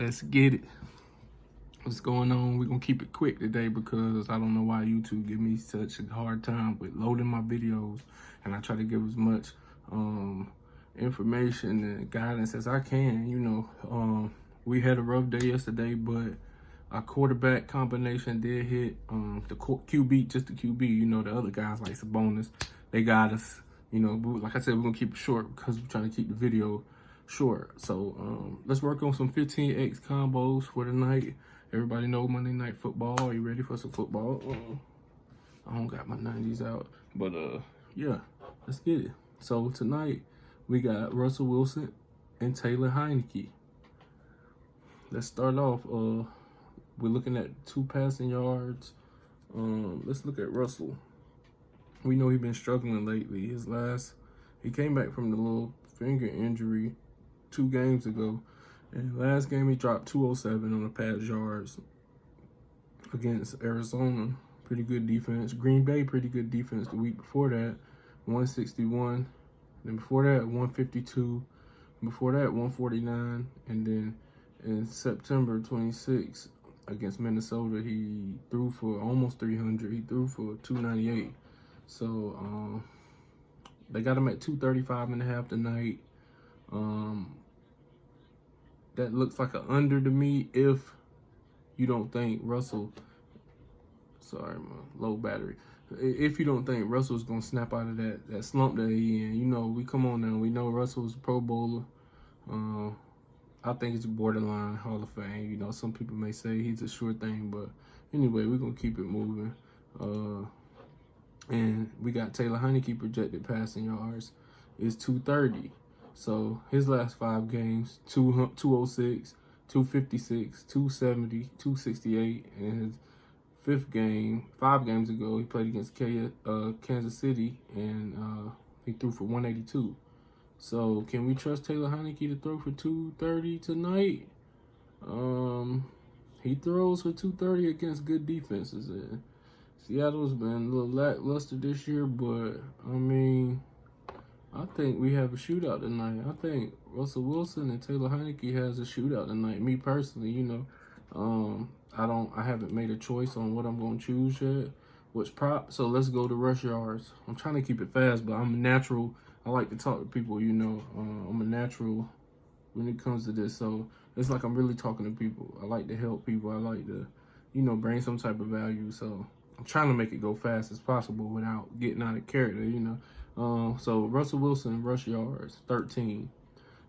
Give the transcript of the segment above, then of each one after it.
Let's get it. What's going on? We're gonna keep it quick today because I don't know why YouTube give me such a hard time with loading my videos, and I try to give as much information and guidance as I can. We had a rough day yesterday, but our quarterback combination did hit. The QB, just the QB. The other guys like Sabonis, they got us. Like I said, we're gonna keep it short because we're trying to keep the video short. So let's work on some 15x combos for tonight. Everybody know Monday Night Football. Are you ready for some football? I don't got my 90s out, but yeah, let's get it. So tonight we got Russell Wilson and Taylor Heinicke. Let's start off. We're looking at 2 passing yards. Let's look at Russell. We know he's been struggling lately. He came back from the little finger injury 2 games ago. And last game, he dropped 207 on the pass yards against Arizona. Pretty good defense. Green Bay, pretty good defense the week before that. 161. Then before that, 152. Before that, 149. And then in September 26th against Minnesota, he threw for almost 300. He threw for 298. So they got him at 235.5 tonight. That looks like an under to me if you don't think Russell, sorry, my low battery. If you don't think Russell's going to snap out of that slump that he in. We come on now. We know Russell's a Pro Bowler. I think it's a borderline Hall of Fame. Some people may say he's a sure thing. But anyway, we're going to keep it moving. And we got Taylor Heinicke projected passing yards is 230. So his last 5 games, 206, 256, 270, 268. And his 5th game, 5 games ago, he played against Kansas City, and he threw for 182. So can we trust Taylor Heinicke to throw for 230 tonight? He throws for 230 against good defenses. Seattle's been a little lackluster this year, but I think we have a shootout tonight. I think Russell Wilson and Taylor Heinicke has a shootout tonight. Me personally, I haven't made a choice on what I'm going to choose yet, which prop. So let's go to rush yards. I'm trying to keep it fast, but I'm a natural. I like to talk to people, I'm a natural when it comes to this. So it's like I'm really talking to people. I like to help people. I like to, bring some type of value. So I'm trying to make it go fast as possible without getting out of character, So Russell Wilson rush yards, 13.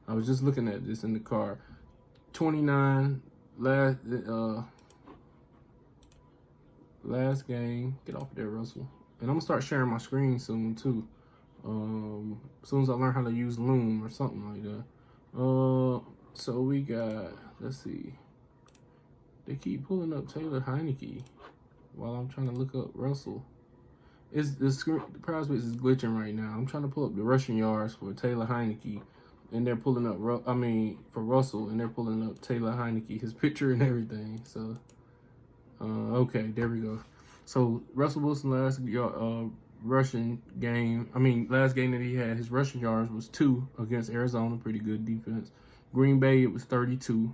I was just looking at this in the car. 29 last game. Get off there, Russell. And I'm gonna start sharing my screen soon too. As soon as I learn how to use Loom or something like that. So we got, let's see. They keep pulling up Taylor Heinicke while I'm trying to look up Russell. The prospects is glitching right now. I'm trying to pull up the rushing yards for Taylor Heinicke, and they're pulling up for Russell, and they're pulling up Taylor Heinicke, his picture and everything. So okay, there we go. So Russell Wilson last rushing game, last game that he had, his rushing yards was 2 against Arizona, pretty good defense. Green Bay, it was 32.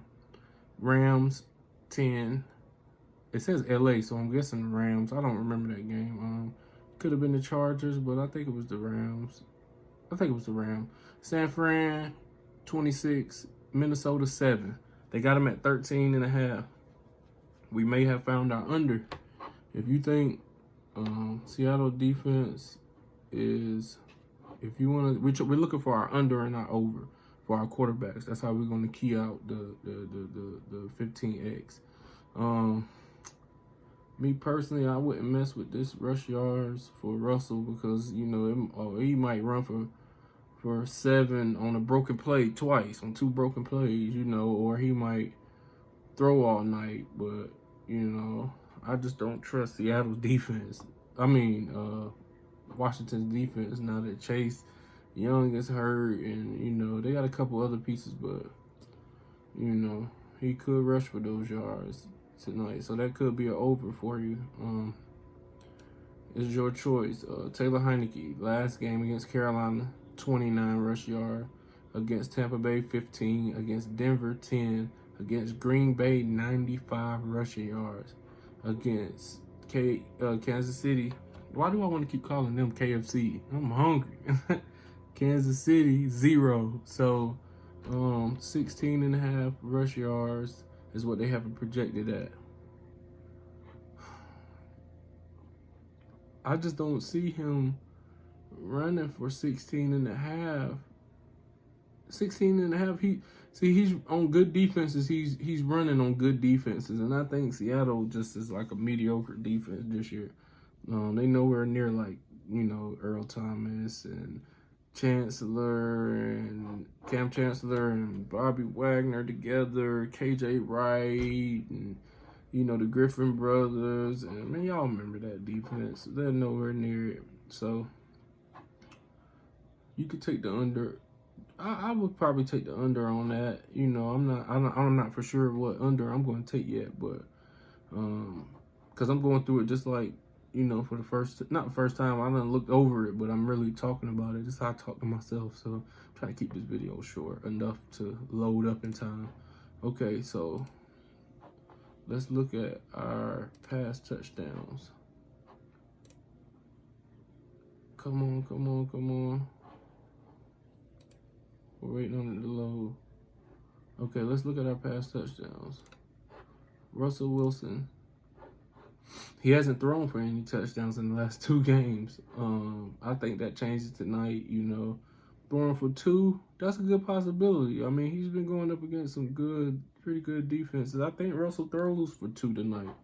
Rams, 10. It says LA, so I'm guessing the Rams. I don't remember that game. Could have been the Chargers, but I think it was the Rams. San Fran, 26. Minnesota, 7. They got them at 13.5. We may have found our under. If you think Seattle defense is, if you want to, we're looking for our under and our over for our quarterbacks. That's how we're going to key out the 15x. Me personally, I wouldn't mess with this rush yards for Russell because he might run for 7 on a broken play twice, on 2 broken plays, or he might throw all night. But I just don't trust Seattle's defense. Washington's defense now that Chase Young gets hurt, and they got a couple other pieces, but he could rush for those yards tonight, so that could be an over for you. It's your choice. Taylor Heinicke, last game against Carolina, 29 rush yard. Against Tampa Bay, 15. Against Denver, 10. Against Green Bay, 95 rushing yards. Against Kansas City, why do I want to keep calling them KFC? I'm hungry. Kansas City, 0. So 16 and a half rush yards is what they have it projected at. I just don't see him running for 16 and a half. 16 and a half. He's on good defenses. He's running on good defenses, and I think Seattle just is like a mediocre defense this year. They nowhere near like, you know, Earl Thomas and Chancellor and Cam Chancellor and Bobby Wagner together, KJ Wright, and you know the Griffin brothers, and man, y'all remember that defense. They're nowhere near it. So you could take the under. I would probably take the under on that. You know, I'm not for sure what under I'm going to take yet, but because I'm going through it just like, you know, for the not the first time. I done looked over it, but I'm really talking about it. This is how I talk to myself. So I'm trying to keep this video short enough to load up in time. Okay, so let's look at our past touchdowns. Come on, come on, come on. We're waiting on it to load. Okay, let's look at our past touchdowns. Russell Wilson. He hasn't thrown for any touchdowns in the last 2 games. I think that changes tonight, you know. Throwing for 2, that's a good possibility. I mean, he's been going up against some pretty good defenses. I think Russell throws for 2 tonight.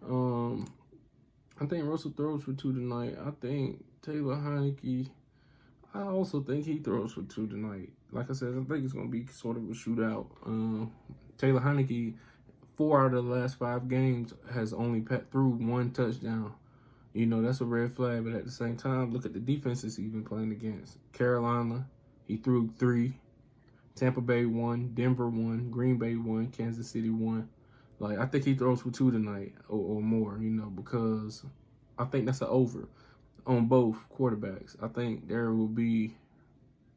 I think Russell throws for 2 tonight. I think Taylor Heinicke, I also think he throws for 2 tonight. Like I said, I think it's going to be sort of a shootout. Taylor Heinicke, 4 out of the last 5 games, has only threw 1 touchdown. You know, that's a red flag. But at the same time, look at the defenses he's been playing against. Carolina, he threw 3. Tampa Bay 1. Denver 1. Green Bay 1. Kansas City 1. Like, I think he throws for 2 tonight or more, you know, because I think that's an over on both quarterbacks. I think there will be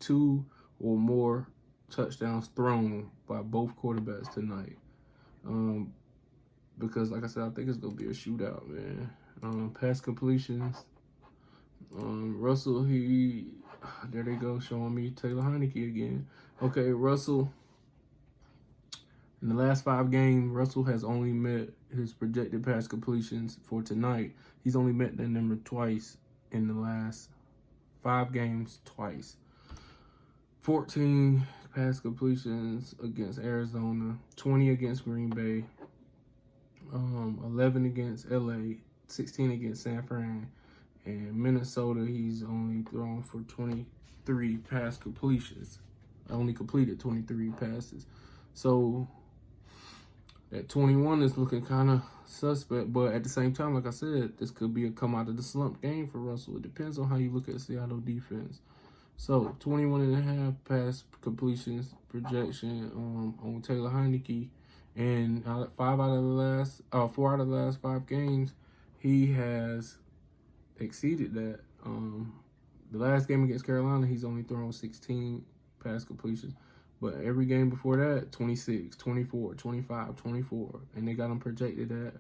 2 or more touchdowns thrown by both quarterbacks tonight. Because, like I said, I think it's going to be a shootout, man. Pass completions. Russell, there they go, showing me Taylor Heinicke again. Okay, Russell, in the last 5 games, Russell has only met his projected pass completions for tonight. He's only met that number twice in the last 5 games, twice. 14 pass completions against Arizona, 20 against Green Bay, 11 against LA, 16 against San Fran, and Minnesota, he's only thrown for 23 pass completions. Only completed 23 passes. So that 21 is looking kind of suspect, but at the same time, like I said, this could be a come out of the slump game for Russell. It depends on how you look at Seattle defense. So 21 and a half pass completions projection on Taylor Heinicke, and 4 out of the last 5 games, he has exceeded that. The last game against Carolina, he's only thrown 16 pass completions. But every game before that, 26, 24, 25, 24. And they got him projected at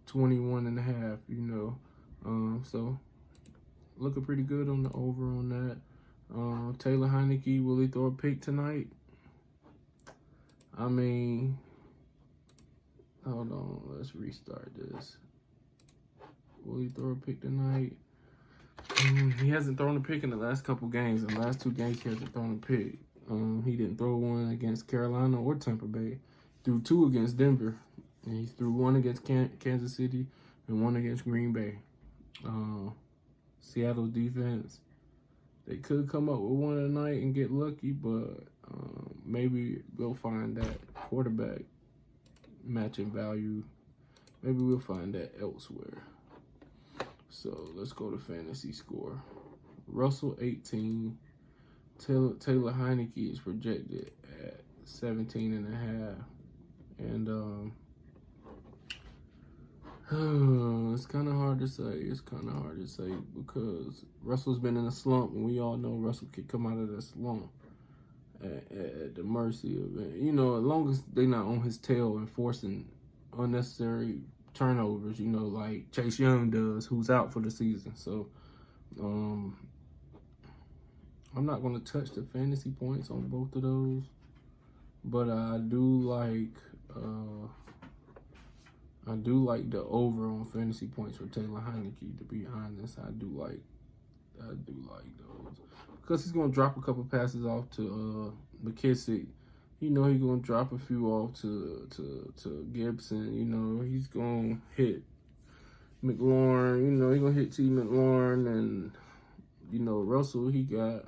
21 and a half, you know. So looking pretty good on the over on that. Taylor Heinicke, will he throw a pick tonight? I mean, hold on, let's restart this. Will he throw a pick tonight? He hasn't thrown a pick in the last couple games. In the last 2 games, he hasn't thrown a pick. He didn't throw one against Carolina or Tampa Bay. Threw 2 against Denver. And he threw 1 against Kansas City and 1 against Green Bay. Seattle's defense, they could come up with one tonight and get lucky, but maybe we'll find that quarterback matching value. Maybe we'll find that elsewhere. So let's go to fantasy score. Russell 18. Taylor Heinicke is projected at 17 and a half. And it's kind of hard to say. It's kind of hard to say because Russell's been in a slump, and we all know Russell could come out of that slump. at the mercy of it. You know, as long as they not on his tail and forcing unnecessary turnovers, you know, like Chase Young does, who's out for the season. So I'm not going to touch the fantasy points on both of those, but I do like the over on fantasy points for Taylor Heineke. To be honest, I do like those because he's gonna drop a couple passes off to McKissick. You know, he's gonna drop a few off to Gibson. You know, he's gonna hit McLaurin. You know, he's gonna hit T. McLaurin, and you know, Russell. He got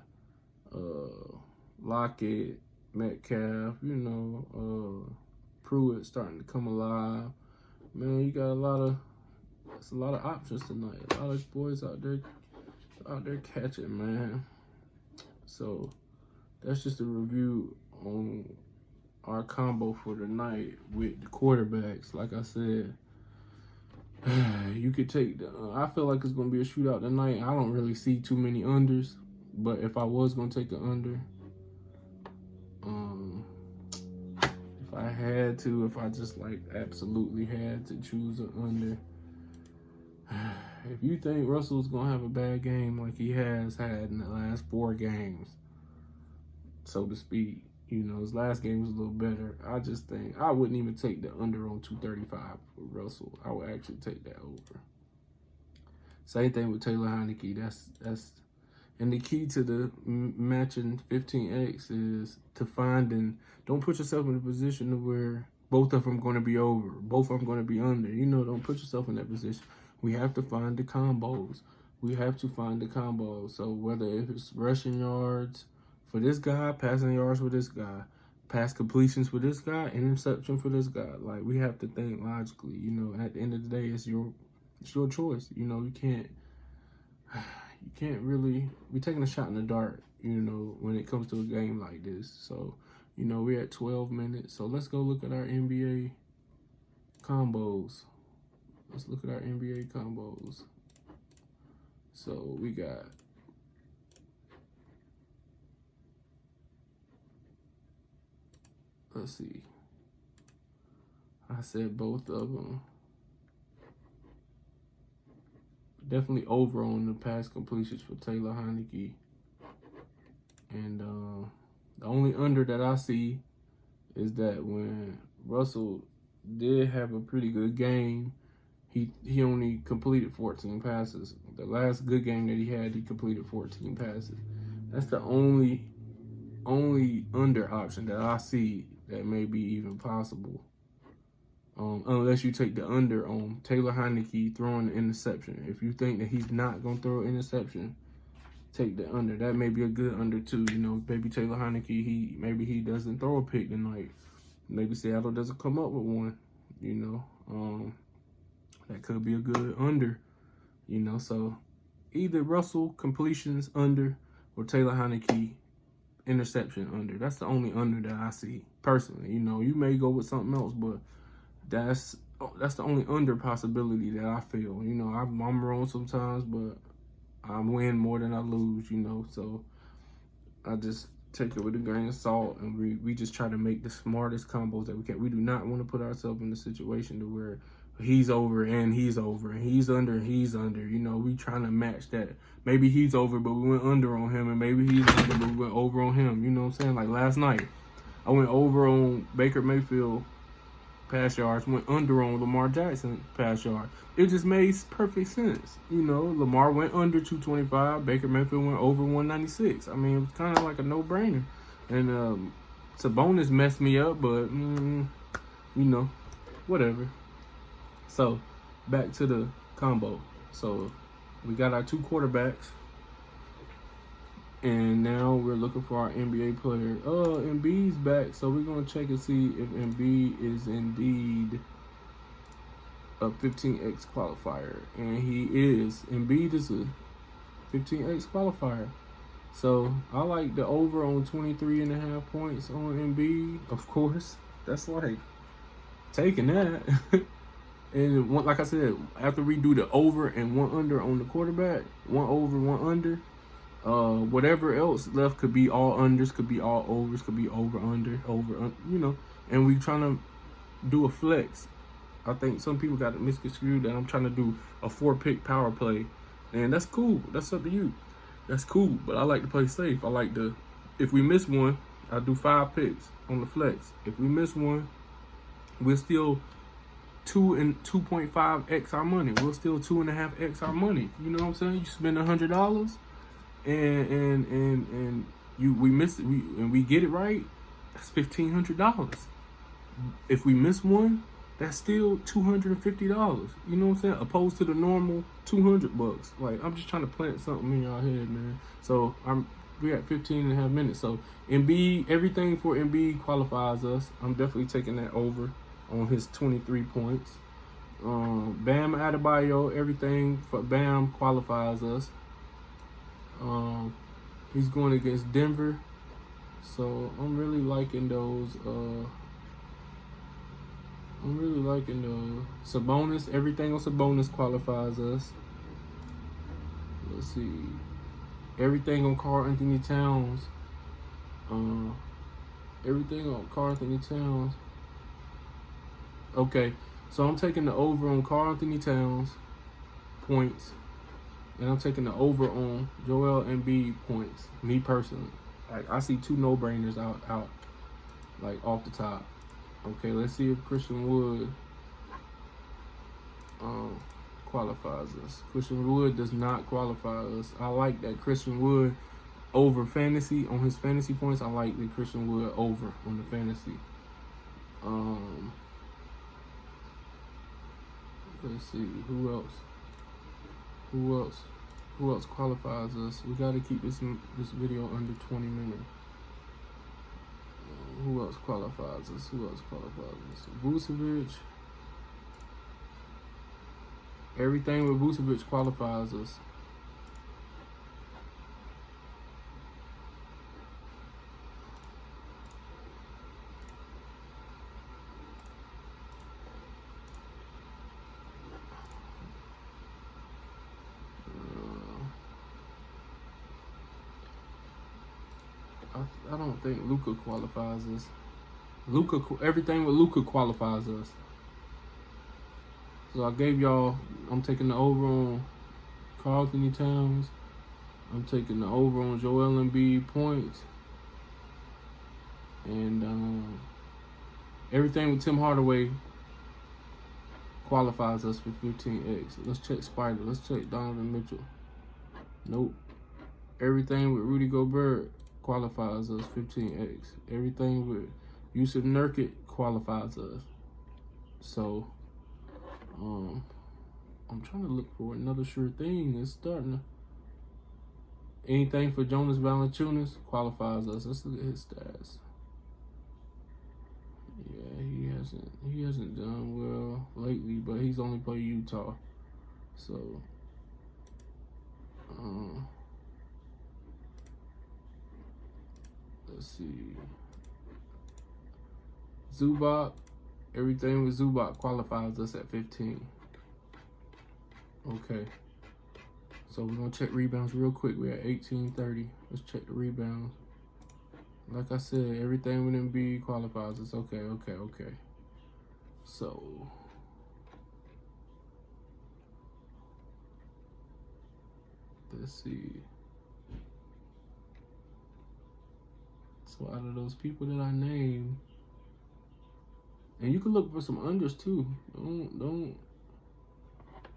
Lockett, Metcalf. You know, Pruitt starting to come alive. Man, you got a lot of options tonight. A lot of boys out there catching, man. So that's just a review on our combo for the night with the quarterbacks. Like I said, you could take I feel like it's gonna be a shootout tonight. I don't really see too many unders, but if I was gonna take an under, if I just like absolutely had to choose an under, if you think Russell's going to have a bad game like he has had in the last 4 games, so to speak, you know, his last game was a little better, I just think I wouldn't even take the under on 235 for Russell. I would actually take that over. Same thing with Taylor Heineke. And the key to the matching 15X is to find and don't put yourself in a position to where both of them going to be over, both of them going to be under. You know, don't put yourself in that position. We have to find the combos. So whether if it's rushing yards for this guy, passing yards for this guy, pass completions for this guy, interception for this guy, like we have to think logically. You know, at the end of the day, it's your choice. You know, you can't really be taking a shot in the dark, you know, when it comes to a game like this. So, you know, we're at 12 minutes. So let's go look at our NBA combos. So we got let's see. I said both of them. Definitely over on the pass completions for Taylor Heineke. And the only under that I see is that when Russell did have a pretty good game, he only completed 14 passes. The last good game that he had, he completed 14 passes. That's the only under option that I see that may be even possible. Unless you take the under on Taylor Heineke throwing the interception. If you think that he's not going to throw an interception, take the under. That may be a good under too. You know, maybe Taylor Heineke, maybe he doesn't throw a pick tonight. Maybe Seattle doesn't come up with one, you know. That could be a good under, you know. So either Russell completions under or Taylor Heineke interception under. That's the only under that I see personally. You know, you may go with something else, but that's the only under possibility that I feel. You know, I'm wrong sometimes, but I win more than I lose, you know. So I just take it with a grain of salt, and we just try to make the smartest combos that we can. We do not want to put ourselves in a situation to where he's over and he's under and he's under. You know, we trying to match that. Maybe he's over, but we went under on him, and maybe he's under, but we went over on him. You know what I'm saying? Like last night, I went over on Baker Mayfield pass yards, went under on Lamar Jackson pass yard. It just made perfect sense. You know, Lamar went under 225, Baker Mayfield went over 196. I mean, it was kind of like a no-brainer. And Sabonis messed me up, but, you know, whatever. So, back to the combo. So, we got our 2 quarterbacks. And now we're looking for our NBA player. Embiid's back, so we're going to check and see if Embiid is indeed a 15X qualifier. And he is. Embiid is a 15X qualifier. So I like the over on 23.5 points on Embiid, of course. That's like taking that. And like I said, after we do the over and one under on the quarterback, one over, one under, Whatever else left could be all unders, could be all overs, could be over, under, you know. And we trying to do a flex. I think some people got it misconstrued that I'm trying to do a 4-pick power play. And that's cool. That's up to you. That's cool. But I like to play safe. I like to, if we miss one, I do 5 picks on the flex. If we miss one, we're still 2.5x our money. We're still 2.5x our money. You know what I'm saying? You spend $100 and we miss it, we get it right. That's $1,500. If we miss one, that's still $250. You know what I'm saying? Opposed to the normal $200. Like, I'm just trying to plant something in y'all head, man. So we're at 15.5 minutes. So Embiid, everything for Embiid qualifies us. I'm definitely taking that over on his 23 points. Bam Adebayo, everything for Bam qualifies us. He's going against Denver. So I'm really liking those. Sabonis, everything on Sabonis qualifies us. Let's see. Everything on Karl-Anthony Towns. Everything on Karl-Anthony Towns. Okay, so I'm taking the over on Karl-Anthony Towns points. And I'm taking the over on Joel Embiid points. Me personally. Like, I see 2 no-brainers out like off the top. Okay, let's see if Christian Wood qualifies us. Christian Wood does not qualify us. I like that Christian Wood over fantasy, on his fantasy points. I like the Christian Wood over on the fantasy. Let's see, who else qualifies us? We got to keep this video under 20 minutes. Who else qualifies us? Vucevic. Everything with Vucevic qualifies us. I don't think Luka qualifies us. Everything with Luka qualifies us. So I gave y'all, I'm taking the over on Karl-Anthony Towns. I'm taking the over on Joel Embiid points. And everything with Tim Hardaway qualifies us for 15x. Let's check Spider. Let's check Donovan Mitchell. Nope. Everything with Rudy Gobert qualifies us 15x. Everything with Yusuf Nurkic qualifies us. So I'm trying to look for another sure thing. It's starting to. Anything for Jonas Valanciunas qualifies us. Let's look at his stats. Yeah, he hasn't done well lately, but he's only played Utah. So let's see. Zubac, everything with Zubac qualifies us at 15. Okay. So we're gonna check rebounds real quick. We're at 1830. Let's check the rebounds. Like I said, everything with Embiid qualifies us. Okay. So let's see. So out of those people that I named, and you can look for some unders too.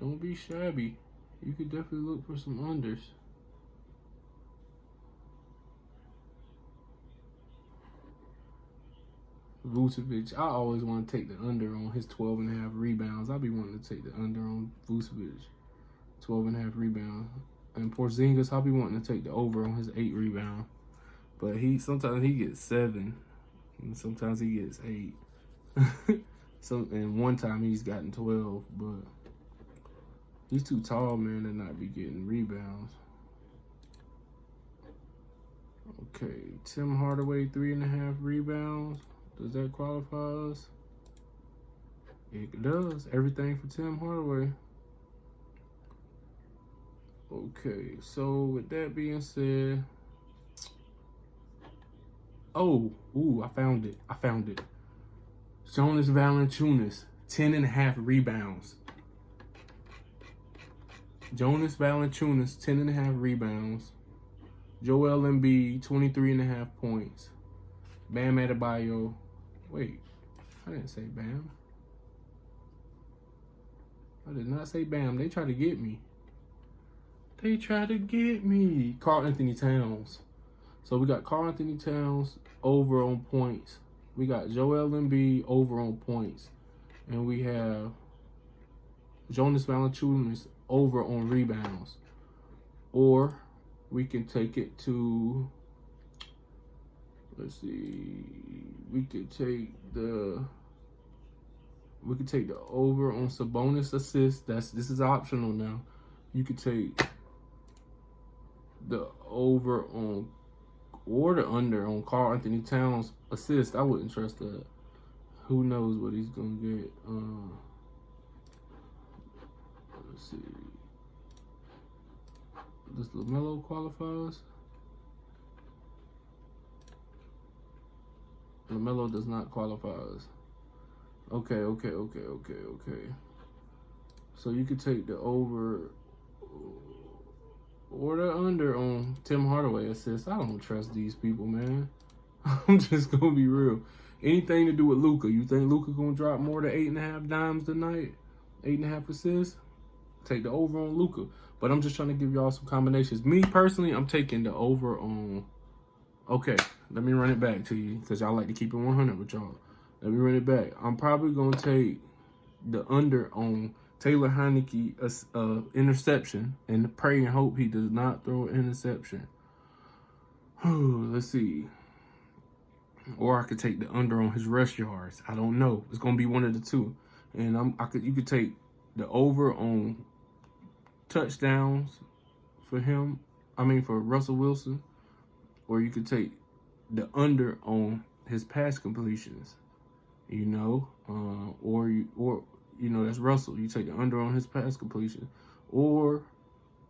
Don't be shabby. You could definitely look for some unders. Vucevic, I always want to take the under on his 12.5 rebounds. I'll be wanting to take the under on Vucevic, 12.5 rebounds. And Porzingis, I'll be wanting to take the over on his 8 rebounds. But sometimes he gets 7, and sometimes he gets 8. And one time he's gotten 12, but he's too tall, man, to not be getting rebounds. Okay, Tim Hardaway, 3.5 rebounds. Does that qualify us? It does. Everything for Tim Hardaway. Okay, so with that being said, I found it. Jonas Valanciunas, 10.5 rebounds. Jonas Valanciunas, 10.5 rebounds. Joel Embiid, 23.5 points. Bam Adebayo. Wait, I didn't say Bam. I did not say Bam. They tried to get me. Karl Anthony Towns. So we got Karl Anthony Towns over on points. We got Joel Embiid over on points. And we have Jonas Valanciunas over on rebounds. Or we can take it to, let's see, we could take the over on Sabonis assists. This is optional now. You could take the over on or the under on Karl Anthony Towns assist. I wouldn't trust that. Who knows what he's gonna get? Let's see. Does LaMelo qualifies? LaMelo does not qualifies. Okay. So you could take the over or the under on Tim Hardaway assists. I don't trust these people, man. I'm just gonna be real. Anything to do with Luka. You think Luka gonna drop more than 8.5 dimes tonight? 8.5 assists? Take the over on Luka. But I'm just trying to give y'all some combinations. Me personally, I'm taking the over on. Okay, let me run it back to you because y'all like to keep it 100 with y'all. Let me run it back. I'm probably gonna take the under on Taylor Heineke interception and pray and hope he does not throw an interception. Let's see. Or I could take the under on his rush yards. I don't know. It's gonna be one of the two. And you could take the over on touchdowns for him. For Russell Wilson. Or you could take the under on his pass completions. That's Russell. You take the under on his pass completion. Or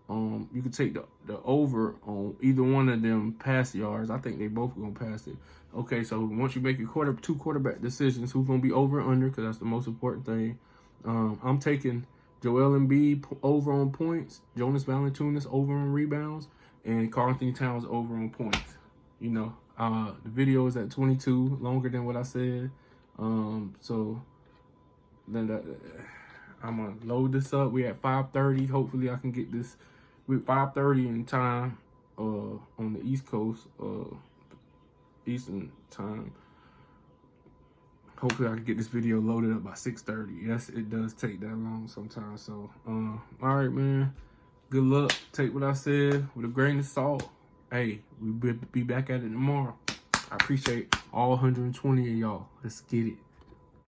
you could take the over on either one of them pass yards. I think they both are going to pass it. Okay, so once you make your two quarterback decisions, who's going to be over or under, because that's the most important thing. I'm taking Joel Embiid over on points, Jonas Valanciunas over on rebounds, and Karl Anthony Towns over on points. The video is at 22, longer than what I said. So then I'm gonna load this up. We at 5:30. Hopefully I can get this with 5:30 in time on the East Coast, Eastern time. Hopefully I can get this video loaded up by 6:30. Yes, it does take that long sometimes. So all right, man. Good luck. Take what I said with a grain of salt. Hey, we'll be back at it tomorrow. I appreciate all 120 of y'all. Let's get it.